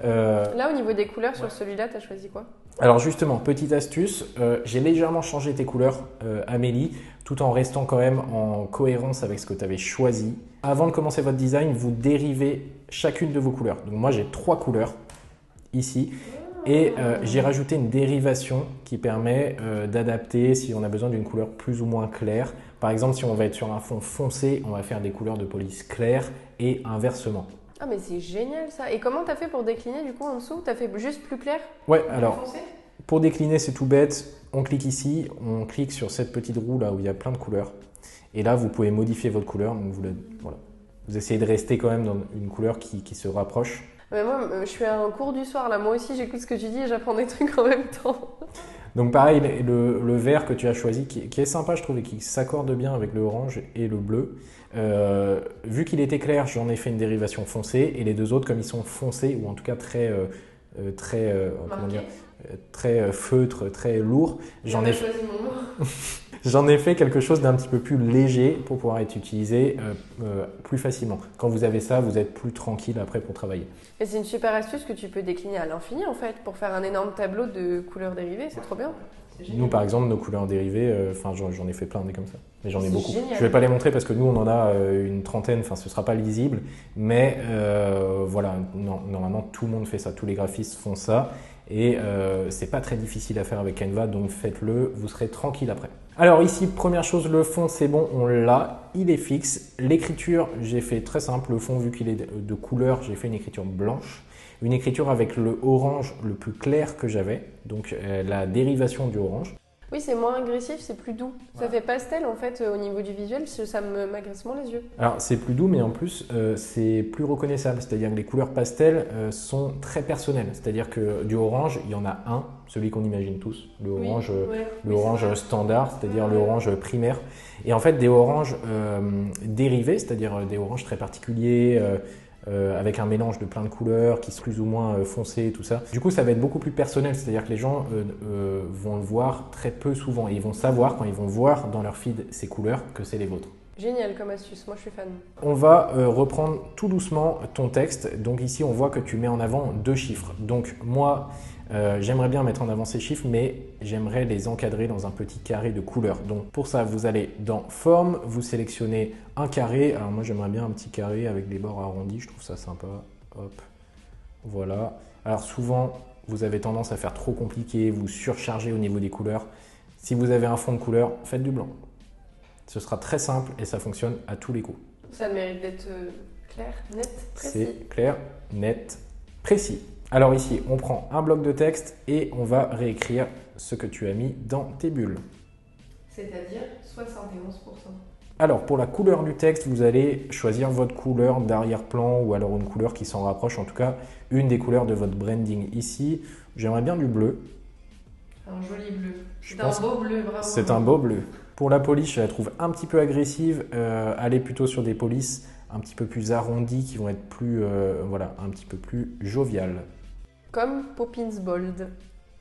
Là, au niveau des couleurs, sur celui-là, tu as choisi quoi? Alors justement, petite astuce, j'ai légèrement changé tes couleurs, Amélie, tout en restant quand même en cohérence avec ce que tu avais choisi. Avant de commencer votre design, vous dérivez chacune de vos couleurs. Donc moi, j'ai 3 couleurs ici. Et j'ai rajouté une dérivation qui permet d'adapter si on a besoin d'une couleur plus ou moins claire. Par exemple, si on va être sur un fond foncé, on va faire des couleurs de police claires et inversement. Ah mais c'est génial ça. Et comment tu as fait pour décliner du coup en dessous? Tu as fait juste plus clair? Ouais, alors pour décliner c'est tout bête. On clique ici, on clique sur cette petite roue là où il y a plein de couleurs. Et là, vous pouvez modifier votre couleur. Donc voilà. Vous essayez de rester quand même dans une couleur qui se rapproche. Mais moi, je suis à un cours du soir là. Moi aussi, j'écoute ce que tu dis et j'apprends des trucs en même temps. Donc pareil, le vert que tu as choisi, qui est sympa je trouve et qui s'accorde bien avec le orange et le bleu, vu qu'il était clair, j'en ai fait une dérivation foncée et les deux autres, comme ils sont foncés ou en tout cas comment dire, très feutre, très lourd, j'en ai fait quelque chose d'un petit peu plus léger pour pouvoir être utilisé plus facilement. Quand vous avez ça, vous êtes plus tranquille après pour travailler. Et c'est une super astuce que tu peux décliner à l'infini en fait pour faire un énorme tableau de couleurs dérivées, c'est trop bien. Nous, par exemple, nos couleurs dérivées, j'en ai fait plein des comme ça. Mais j'en ai beaucoup. Génial. Je ne vais pas les montrer parce que nous, on en a une trentaine, enfin, ce ne sera pas lisible. Mais voilà, normalement, tout le monde fait ça. Tous les graphistes font ça. Et c'est pas très difficile à faire avec Canva, donc faites-le, vous serez tranquille après. Alors ici, première chose, le fond, c'est bon, on l'a, il est fixe. L'écriture, j'ai fait très simple. Le fond, vu qu'il est de couleur, j'ai fait une écriture blanche. Une écriture avec le orange le plus clair que j'avais, donc la dérivation du orange. Oui, c'est moins agressif, c'est plus doux. Voilà. Ça fait pastel en fait au niveau du visuel, ça m'agresse moins les yeux. Alors c'est plus doux, mais en plus c'est plus reconnaissable. C'est-à-dire que les couleurs pastel sont très personnelles. C'est-à-dire que du orange, il y en a un, celui qu'on imagine tous, le orange, orange standard, c'est-à-dire le orange primaire. Et en fait des oranges dérivés, c'est-à-dire des oranges très particuliers. Avec un mélange de plein de couleurs qui sont plus ou moins foncées et tout ça. Du coup, ça va être beaucoup plus personnel, c'est-à-dire que les gens vont le voir très peu souvent et ils vont savoir quand ils vont voir dans leur feed ces couleurs que c'est les vôtres. Génial comme astuce, moi je suis fan. On va reprendre tout doucement ton texte. Donc ici, on voit que tu mets en avant 2 chiffres. Donc moi, j'aimerais bien mettre en avant ces chiffres, mais j'aimerais les encadrer dans un petit carré de couleurs. Donc pour ça, vous allez dans Forme, vous sélectionnez un carré. Alors moi, j'aimerais bien un petit carré avec des bords arrondis, je trouve ça sympa. Hop, voilà. Alors souvent, vous avez tendance à faire trop compliqué, vous surcharger au niveau des couleurs. Si vous avez un fond de couleur, faites du blanc. Ce sera très simple et ça fonctionne à tous les coups. Ça mérite d'être clair, net, précis. C'est clair, net, précis. Alors ici, on prend un bloc de texte et on va réécrire ce que tu as mis dans tes bulles. C'est-à-dire 71%. Alors pour la couleur du texte, vous allez choisir votre couleur d'arrière-plan ou alors une couleur qui s'en rapproche, en tout cas une des couleurs de votre branding. Ici, j'aimerais bien du bleu. Un joli bleu. C'est un beau bleu, bravo. C'est un beau bleu. Pour la police, je la trouve un petit peu agressive. Allez plutôt sur des polices un petit peu plus arrondies qui vont être plus, voilà, un petit peu plus joviales. Comme Poppins Bold.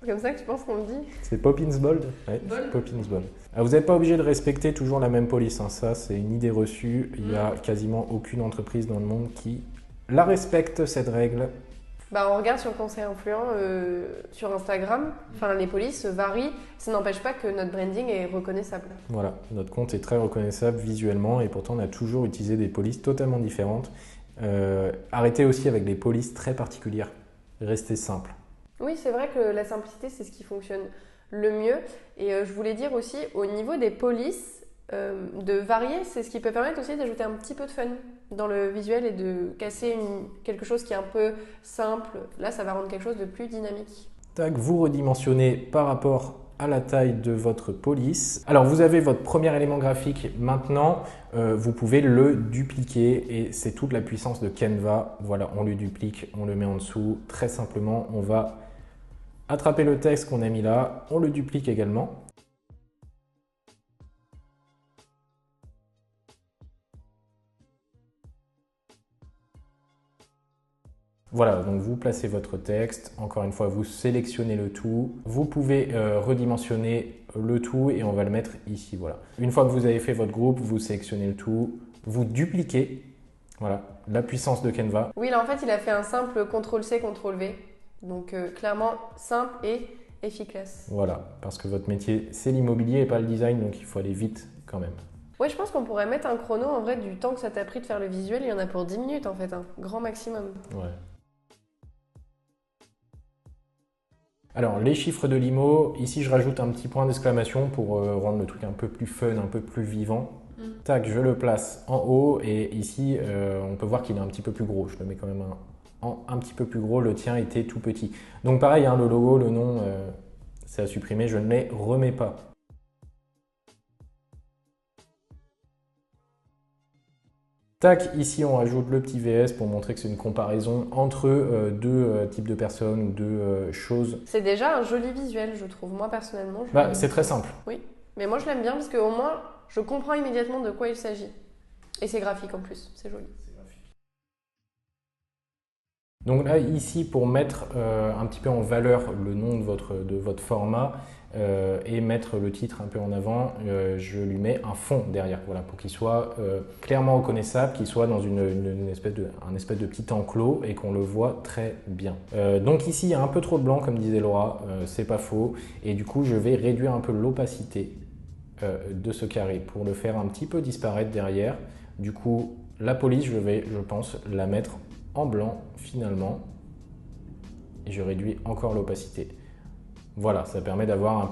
C'est comme ça que tu penses qu'on le dit? C'est Poppins Bold? Oui, Poppins Bold. Alors, vous n'êtes pas obligé de respecter toujours la même police. Hein. Ça, c'est une idée reçue. Il n'y a quasiment aucune entreprise dans le monde qui la respecte, cette règle. Bah, on regarde sur Conseil Influent sur Instagram, enfin les polices varient, ça n'empêche pas que notre branding est reconnaissable. Voilà, notre compte est très reconnaissable visuellement et pourtant on a toujours utilisé des polices totalement différentes. Arrêtez aussi avec des polices très particulières, restez simple. Oui, c'est vrai que la simplicité c'est ce qui fonctionne le mieux et je voulais dire aussi au niveau des polices, de varier, c'est ce qui peut permettre aussi d'ajouter un petit peu de fun dans le visuel et de casser quelque chose qui est un peu simple. Là, ça va rendre quelque chose de plus dynamique. Tac, vous redimensionnez par rapport à la taille de votre police. Alors, vous avez votre premier élément graphique. Maintenant, vous pouvez le dupliquer et c'est toute la puissance de Canva. Voilà, on le duplique, on le met en dessous. Très simplement, on va attraper le texte qu'on a mis là, on le duplique également. Voilà, donc vous placez votre texte, encore une fois, vous sélectionnez le tout. Vous pouvez redimensionner le tout et on va le mettre ici, voilà. Une fois que vous avez fait votre groupe, vous sélectionnez le tout, vous dupliquez, voilà, la puissance de Canva. Oui, là en fait, il a fait un simple CTRL-C, CTRL-V. Donc clairement, simple et efficace. Voilà, parce que votre métier, c'est l'immobilier et pas le design, donc il faut aller vite quand même. Ouais, je pense qu'on pourrait mettre un chrono, en vrai, du temps que ça t'a pris de faire le visuel, il y en a pour 10 minutes en fait, un grand maximum. Ouais. Alors, les chiffres de l'IMO, ici je rajoute un petit point d'exclamation pour rendre le truc un peu plus fun, un peu plus vivant. Tac, je le place en haut et ici on peut voir qu'il est un petit peu plus gros. Je le mets quand même un petit peu plus gros, le tien était tout petit. Donc pareil, hein, le logo, le nom, c'est à supprimer, je ne les remets pas. Tac, ici on rajoute le petit VS pour montrer que c'est une comparaison entre deux types de personnes ou deux choses. C'est déjà un joli visuel, je trouve. Moi, personnellement, c'est très simple. Oui, mais moi je l'aime bien parce qu'au moins, je comprends immédiatement de quoi il s'agit. Et c'est graphique en plus, c'est joli. Donc là, ici, pour mettre un petit peu en valeur le nom de votre format et mettre le titre un peu en avant, je lui mets un fond derrière, voilà, pour qu'il soit clairement reconnaissable, qu'il soit dans un espèce de petit enclos et qu'on le voit très bien. Donc ici, il y a un peu trop de blanc, comme disait Laura, c'est pas faux. Et du coup, je vais réduire un peu l'opacité de ce carré pour le faire un petit peu disparaître derrière. Du coup, la police, je pense, la mettre en blanc finalement et je réduis encore l'opacité. Voilà, ça permet d'avoir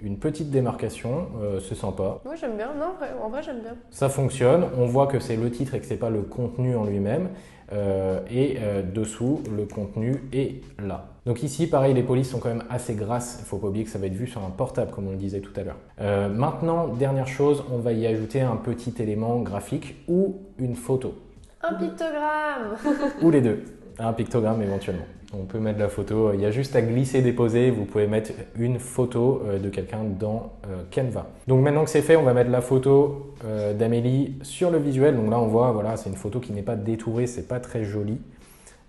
une petite démarcation, c'est sympa. Moi j'aime bien, non, en vrai j'aime bien. Ça fonctionne, on voit que c'est le titre et que c'est pas le contenu en lui-même dessous le contenu est là. Donc ici pareil, les polices sont quand même assez grasses, il ne faut pas oublier que ça va être vu sur un portable comme on le disait tout à l'heure. Maintenant, dernière chose, on va y ajouter un petit élément graphique ou une photo. Un pictogramme. Ou les deux, un pictogramme éventuellement. On peut mettre la photo, il y a juste à glisser, déposer, vous pouvez mettre une photo de quelqu'un dans Canva. Donc maintenant que c'est fait, on va mettre la photo d'Amélie sur le visuel. Donc là on voit, voilà, c'est une photo qui n'est pas détourée, c'est pas très joli.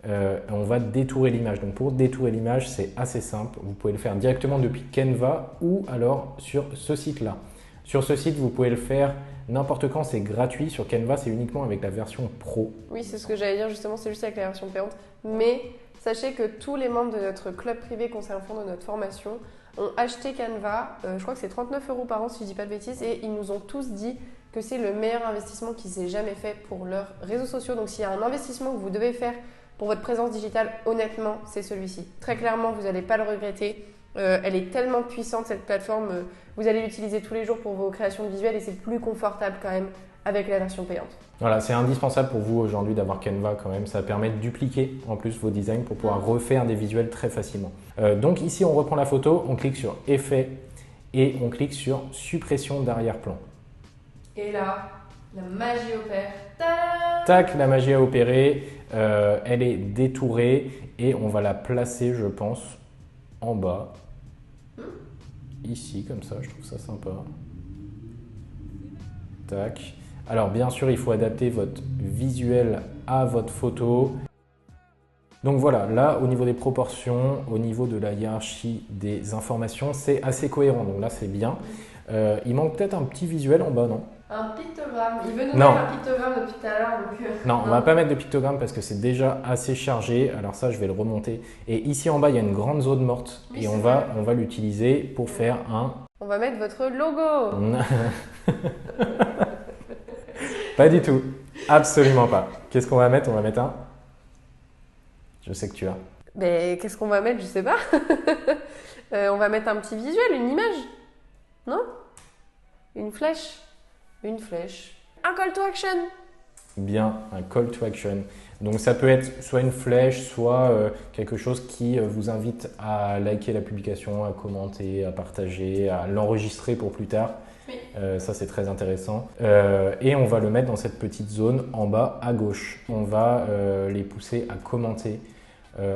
On va détourer l'image. Donc pour détourer l'image, c'est assez simple. Vous pouvez le faire directement depuis Canva ou alors sur ce site-là. Sur ce site, vous pouvez le faire n'importe quand, c'est gratuit. Sur Canva, c'est uniquement avec la version pro. Oui, c'est ce que j'allais dire justement, c'est juste avec la version payante. Mais sachez que tous les membres de notre club privé Conseil Enfant de notre formation ont acheté Canva. Je crois que c'est 39 € par an si je ne dis pas de bêtises. Et ils nous ont tous dit que c'est le meilleur investissement qui s'est jamais fait pour leurs réseaux sociaux. Donc s'il y a un investissement que vous devez faire pour votre présence digitale, honnêtement, c'est celui-ci. Très clairement, vous n'allez pas le regretter. Elle est tellement puissante cette plateforme, vous allez l'utiliser tous les jours pour vos créations visuelles et c'est plus confortable quand même avec la version payante. Voilà, c'est indispensable pour vous aujourd'hui d'avoir Canva quand même, ça permet de dupliquer en plus vos designs pour pouvoir refaire des visuels très facilement. Donc ici on reprend la photo, on clique sur effet et on clique sur suppression d'arrière-plan. Et là, la magie opère. Tac, la magie a opéré, elle est détourée et on va la placer je pense en bas. Ici, comme ça, je trouve ça sympa. Tac. Alors, bien sûr, il faut adapter votre visuel à votre photo. Donc voilà, là, au niveau des proportions, au niveau de la hiérarchie des informations, c'est assez cohérent. Donc là, c'est bien. Il manque peut-être un petit visuel en bas, non? Un pictogramme. Il veut nous mettre un pictogramme depuis tout à l'heure. Non, on ne va pas mettre de pictogramme parce que c'est déjà assez chargé. Alors ça, je vais le remonter. Et ici en bas, il y a une grande zone morte. Oui, et on va l'utiliser pour faire un... On va mettre votre logo. Pas du tout. Absolument pas. Qu'est-ce qu'on va mettre? On va mettre un... Je sais que tu as. Mais qu'est-ce qu'on va mettre? Je sais pas. On va mettre un petit visuel, une image. Non? Une flèche. Une flèche. Un call to action. Bien, un call to action. Donc ça peut être soit une flèche, soit quelque chose qui vous invite à liker la publication, à commenter, à partager, à l'enregistrer pour plus tard. Oui. Ça c'est très intéressant. Et on va le mettre dans cette petite zone en bas à gauche. On va les pousser à commenter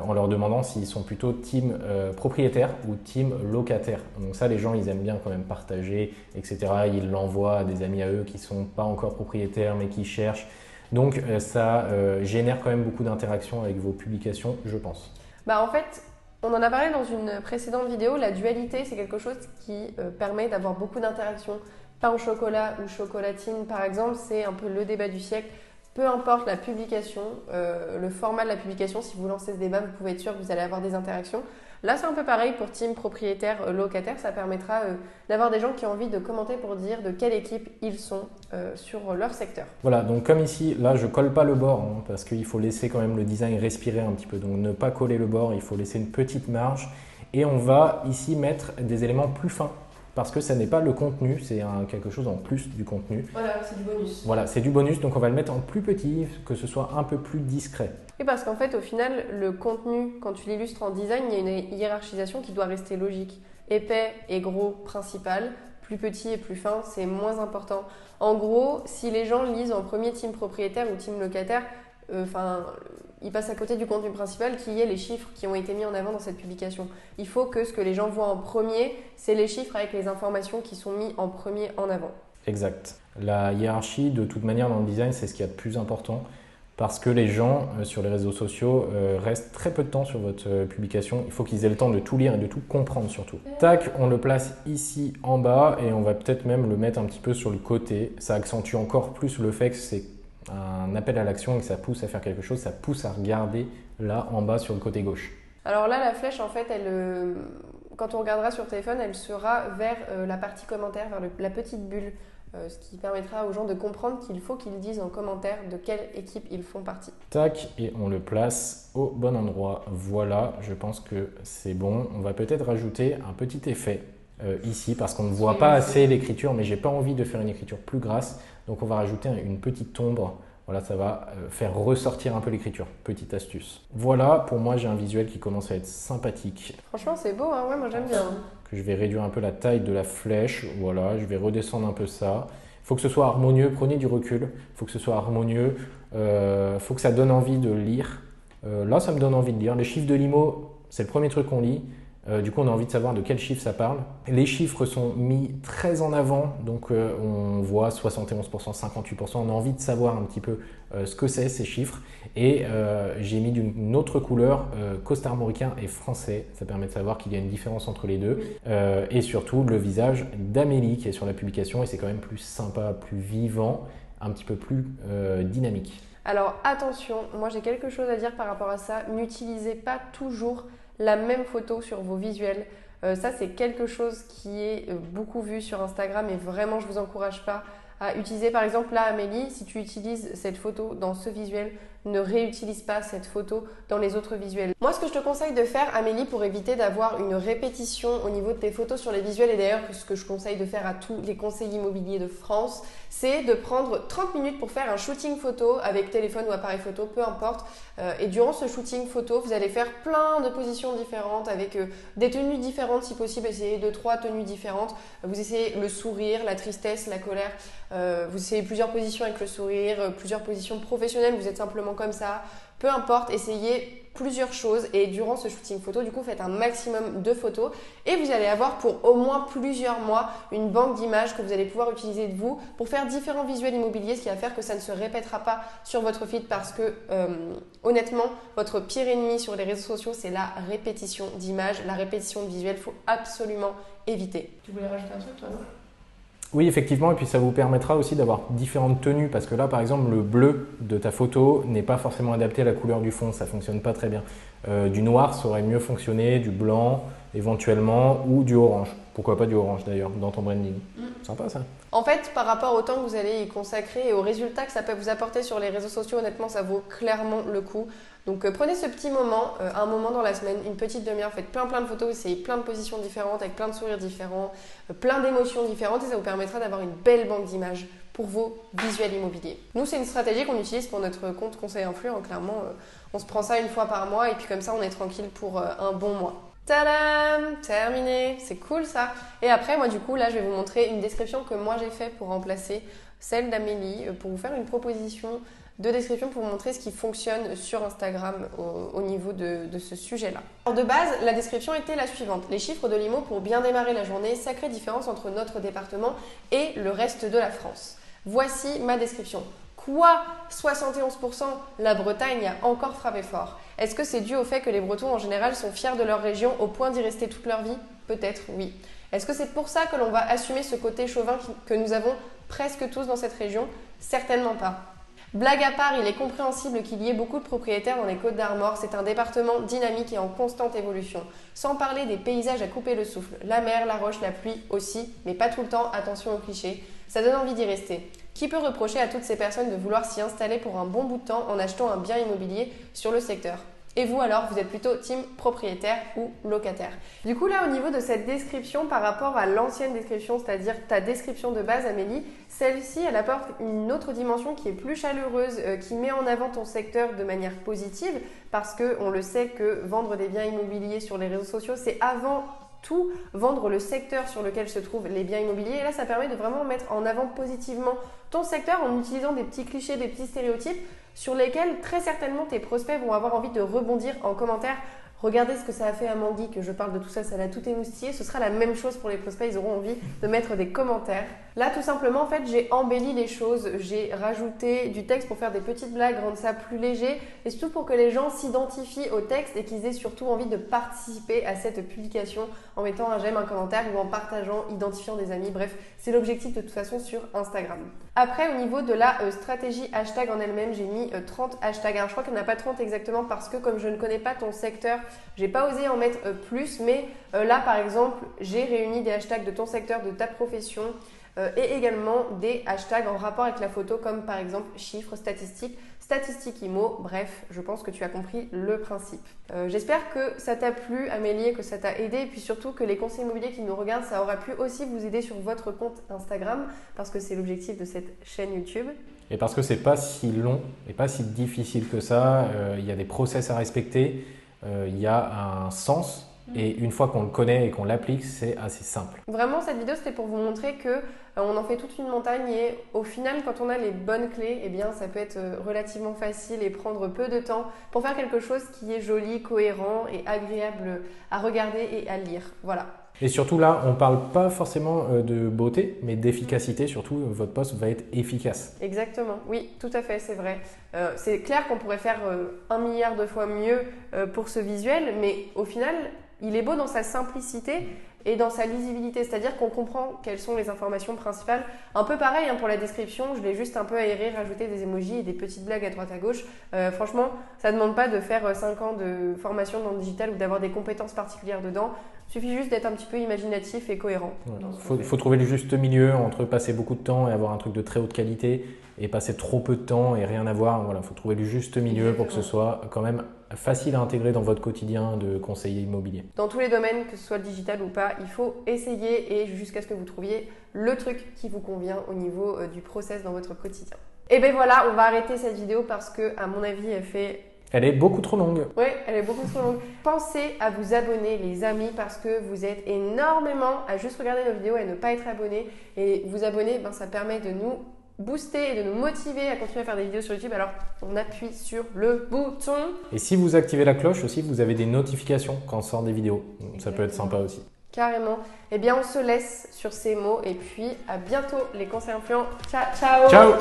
en leur demandant s'ils sont plutôt team propriétaire ou team locataire. Donc ça, les gens, ils aiment bien quand même partager, etc. Ils l'envoient à des amis à eux qui ne sont pas encore propriétaires mais qui cherchent. Donc ça génère quand même beaucoup d'interactions avec vos publications, je pense. Bah en fait, on en a parlé dans une précédente vidéo, la dualité, c'est quelque chose qui permet d'avoir beaucoup d'interactions. Pain au chocolat ou chocolatine, par exemple, c'est un peu le débat du siècle. Peu importe la publication, le format de la publication, si vous lancez ce débat, vous pouvez être sûr que vous allez avoir des interactions. Là, c'est un peu pareil pour team propriétaire, locataire. Ça permettra d'avoir des gens qui ont envie de commenter pour dire de quelle équipe ils sont sur leur secteur. Voilà, donc comme ici, là, je colle pas le bord hein, parce qu'il faut laisser quand même le design respirer un petit peu. Donc ne pas coller le bord, il faut laisser une petite marge. Et on va ici mettre des éléments plus fins. Parce que ça n'est pas le contenu, c'est quelque chose en plus du contenu. Voilà, c'est du bonus. Voilà, c'est du bonus, donc on va le mettre en plus petit, que ce soit un peu plus discret. Et parce qu'en fait, au final, le contenu, quand tu l'illustres en design, il y a une hiérarchisation qui doit rester logique. Épais et gros, principal, plus petit et plus fin, c'est moins important. En gros, si les gens lisent en premier team propriétaire ou team locataire, ils passent à côté du contenu principal qui est les chiffres qui ont été mis en avant dans cette publication. Il faut que ce que les gens voient en premier, c'est les chiffres avec les informations qui sont mis en premier en avant. Exact. La hiérarchie, de toute manière, dans le design, c'est ce qu'il y a de plus important parce que les gens sur les réseaux sociaux restent très peu de temps sur votre publication. Il faut qu'ils aient le temps de tout lire et de tout comprendre surtout. Tac, on le place ici en bas et on va peut-être même le mettre un petit peu sur le côté. Ça accentue encore plus le fait que c'est un appel à l'action et que ça pousse à faire quelque chose, ça pousse à regarder là en bas sur le côté gauche. Alors là, la flèche, en fait, quand on regardera sur téléphone, elle sera vers la partie commentaire, vers la petite bulle, ce qui permettra aux gens de comprendre qu'il faut qu'ils disent en commentaire de quelle équipe ils font partie. Tac, et on le place au bon endroit. Voilà, je pense que c'est bon. On va peut-être rajouter un petit effet ici parce qu'on ne voit pas assez l'écriture, mais j'ai pas envie de faire une écriture plus grasse. Donc on va rajouter une petite ombre. Voilà, ça va faire ressortir un peu l'écriture. Petite astuce. Voilà, pour moi, j'ai un visuel qui commence à être sympathique. Franchement, c'est beau, hein, ouais, moi j'aime bien. Que je vais réduire un peu la taille de la flèche. Voilà, je vais redescendre un peu ça. Il faut que ce soit harmonieux. Prenez du recul. Il faut que ce soit harmonieux. Il faut que ça donne envie de lire. Là, ça me donne envie de lire. Les chiffres de l'IMO, c'est le premier truc qu'on lit. Du coup, on a envie de savoir de quel chiffre ça parle. Les chiffres sont mis très en avant, donc on voit 71%, 58%. On a envie de savoir un petit peu ce que c'est ces chiffres. Et j'ai mis d'une autre couleur costarmoricain et français. Ça permet de savoir qu'il y a une différence entre les deux. Et surtout, le visage d'Amélie qui est sur la publication. Et c'est quand même plus sympa, plus vivant, un petit peu plus dynamique. Alors attention, moi j'ai quelque chose à dire par rapport à ça. N'utilisez pas toujours la même photo sur vos visuels. Ça, c'est quelque chose qui est beaucoup vu sur Instagram et vraiment, je ne vous encourage pas à utiliser. Par exemple, là, Amélie, si tu utilises cette photo dans ce visuel, ne réutilise pas cette photo dans les autres visuels. Moi, ce que je te conseille de faire, Amélie, pour éviter d'avoir une répétition au niveau de tes photos sur les visuels, et d'ailleurs, ce que je conseille de faire à tous les conseillers immobiliers de France, c'est de prendre 30 minutes pour faire un shooting photo avec téléphone ou appareil photo, peu importe. Et durant ce shooting photo, vous allez faire plein de positions différentes avec des tenues différentes si possible. Essayez 2-3 tenues différentes. Vous essayez le sourire, la tristesse, la colère. Vous essayez plusieurs positions avec le sourire, plusieurs positions professionnelles. Vous êtes simplement comme ça. Peu importe, essayez plusieurs choses et durant ce shooting photo, du coup, faites un maximum de photos et vous allez avoir pour au moins plusieurs mois une banque d'images que vous allez pouvoir utiliser de vous pour faire différents visuels immobiliers, ce qui va faire que ça ne se répétera pas sur votre feed parce que honnêtement, votre pire ennemi sur les réseaux sociaux, c'est la répétition d'images, la répétition de visuels. Il faut absolument éviter. Tu voulais rajouter un truc, toi, non ? Oui, effectivement, et puis ça vous permettra aussi d'avoir différentes tenues parce que là, par exemple, le bleu de ta photo n'est pas forcément adapté à la couleur du fond, ça ne fonctionne pas très bien. Du noir, ça aurait mieux fonctionné, du blanc éventuellement ou du orange. Pourquoi pas du orange d'ailleurs dans ton branding. Sympa ça. En fait, par rapport au temps que vous allez y consacrer et aux résultats que ça peut vous apporter sur les réseaux sociaux, honnêtement, ça vaut clairement le coup. Donc prenez ce petit moment, un moment dans la semaine, une petite demi-heure, faites plein de photos, essayez plein de positions différentes, avec plein de sourires différents, plein d'émotions différentes et ça vous permettra d'avoir une belle banque d'images pour vos visuels immobiliers. Nous, c'est une stratégie qu'on utilise pour notre compte Conseil Influ, hein, clairement. On se prend ça une fois par mois et puis comme ça, on est tranquille pour un bon mois. Tadam! Terminé! C'est cool ça! Et après, moi du coup, là, je vais vous montrer une description que moi j'ai fait pour remplacer celle d'Amélie, pour vous faire une proposition de description pour vous montrer ce qui fonctionne sur Instagram au niveau de ce sujet-là. Alors de base, la description était la suivante. Les chiffres de l'IMO pour bien démarrer la journée, sacrée différence entre notre département et le reste de la France. Voici ma description. Quoi 71%? La Bretagne a encore frappé fort. Est-ce que c'est dû au fait que les Bretons en général sont fiers de leur région au point d'y rester toute leur vie? Peut-être oui. Est-ce que c'est pour ça que l'on va assumer ce côté chauvin que nous avons presque tous dans cette région? Certainement pas. Blague à part, il est compréhensible qu'il y ait beaucoup de propriétaires dans les Côtes-d'Armor. C'est un département dynamique et en constante évolution. Sans parler des paysages à couper le souffle. La mer, la roche, la pluie aussi, mais pas tout le temps, attention aux clichés. Ça donne envie d'y rester. Qui peut reprocher à toutes ces personnes de vouloir s'y installer pour un bon bout de temps en achetant un bien immobilier sur le secteur? Et vous alors, vous êtes plutôt team propriétaire ou locataire? Du coup là, au niveau de cette description par rapport à l'ancienne description, c'est-à-dire ta description de base Amélie, celle-ci elle apporte une autre dimension qui est plus chaleureuse, qui met en avant ton secteur de manière positive parce qu'on le sait que vendre des biens immobiliers sur les réseaux sociaux, c'est avant tout, vendre le secteur sur lequel se trouvent les biens immobiliers. Et là, ça permet de vraiment mettre en avant positivement ton secteur en utilisant des petits clichés, des petits stéréotypes sur lesquels très certainement tes prospects vont avoir envie de rebondir en commentaire. Regardez ce que ça a fait à Manguy, que je parle de tout ça, ça l'a tout émoustillé. Ce sera la même chose pour les prospects, ils auront envie de mettre des commentaires. Là, tout simplement, en fait, j'ai embelli les choses, j'ai rajouté du texte pour faire des petites blagues, rendre ça plus léger, et surtout pour que les gens s'identifient au texte et qu'ils aient surtout envie de participer à cette publication en mettant un j'aime, un commentaire ou en partageant, identifiant des amis. Bref, c'est l'objectif de toute façon sur Instagram. Après, au niveau de la stratégie hashtag en elle-même, j'ai mis 30 hashtags. Alors, je crois qu'il n'y en a pas 30 exactement parce que comme je ne connais pas ton secteur, j'ai pas osé en mettre plus, mais là par exemple, j'ai réuni des hashtags de ton secteur, de ta profession et également des hashtags en rapport avec la photo comme par exemple chiffres, statistiques IMO, bref, je pense que tu as compris le principe. J'espère que ça t'a plu Amélie, que ça t'a aidé et puis surtout que les conseils immobiliers qui nous regardent, ça aura pu aussi vous aider sur votre compte Instagram parce que c'est l'objectif de cette chaîne YouTube. Et parce que c'est pas si long et pas si difficile que ça, il y a des process à respecter. Il y a un sens et une fois qu'on le connaît et qu'on l'applique, c'est assez simple. Vraiment, cette vidéo, c'était pour vous montrer que on en fait toute une montagne et au final, quand on a les bonnes clés, eh bien, ça peut être relativement facile et prendre peu de temps pour faire quelque chose qui est joli, cohérent et agréable à regarder et à lire. Voilà. Et surtout là, on ne parle pas forcément de beauté, mais d'efficacité. Surtout, votre post va être efficace. Exactement, oui, tout à fait, c'est vrai. C'est clair qu'on pourrait faire 1 milliard de fois mieux pour ce visuel, mais au final, il est beau dans sa simplicité et dans sa lisibilité, c'est-à-dire qu'on comprend quelles sont les informations principales. Un peu pareil pour la description, je l'ai juste un peu aéré, rajouté des emojis et des petites blagues à droite à gauche. Franchement, ça ne demande pas de faire 5 ans de formation dans le digital ou d'avoir des compétences particulières dedans. Il suffit juste d'être un petit peu imaginatif et cohérent. Il faut trouver le juste milieu entre passer beaucoup de temps et avoir un truc de très haute qualité et passer trop peu de temps et rien avoir. Voilà, faut trouver le juste milieu pour que ce soit quand même facile à intégrer dans votre quotidien de conseiller immobilier. Dans tous les domaines, que ce soit le digital ou pas, il faut essayer et jusqu'à ce que vous trouviez le truc qui vous convient au niveau du process dans votre quotidien. Et bien voilà, on va arrêter cette vidéo parce que, à mon avis, Elle est beaucoup trop longue. Oui, elle est beaucoup trop longue. Pensez à vous abonner les amis parce que vous êtes énormément à juste regarder nos vidéos et ne pas être abonné. Et vous abonner, ça permet de nous booster et de nous motiver à continuer à faire des vidéos sur YouTube. Alors, on appuie sur le bouton. Et si vous activez la cloche aussi, vous avez des notifications quand on sort des vidéos. Exactement. Ça peut être sympa aussi. Carrément. Eh bien, on se laisse sur ces mots et puis à bientôt les conseils influents. Ciao, ciao. Ciao.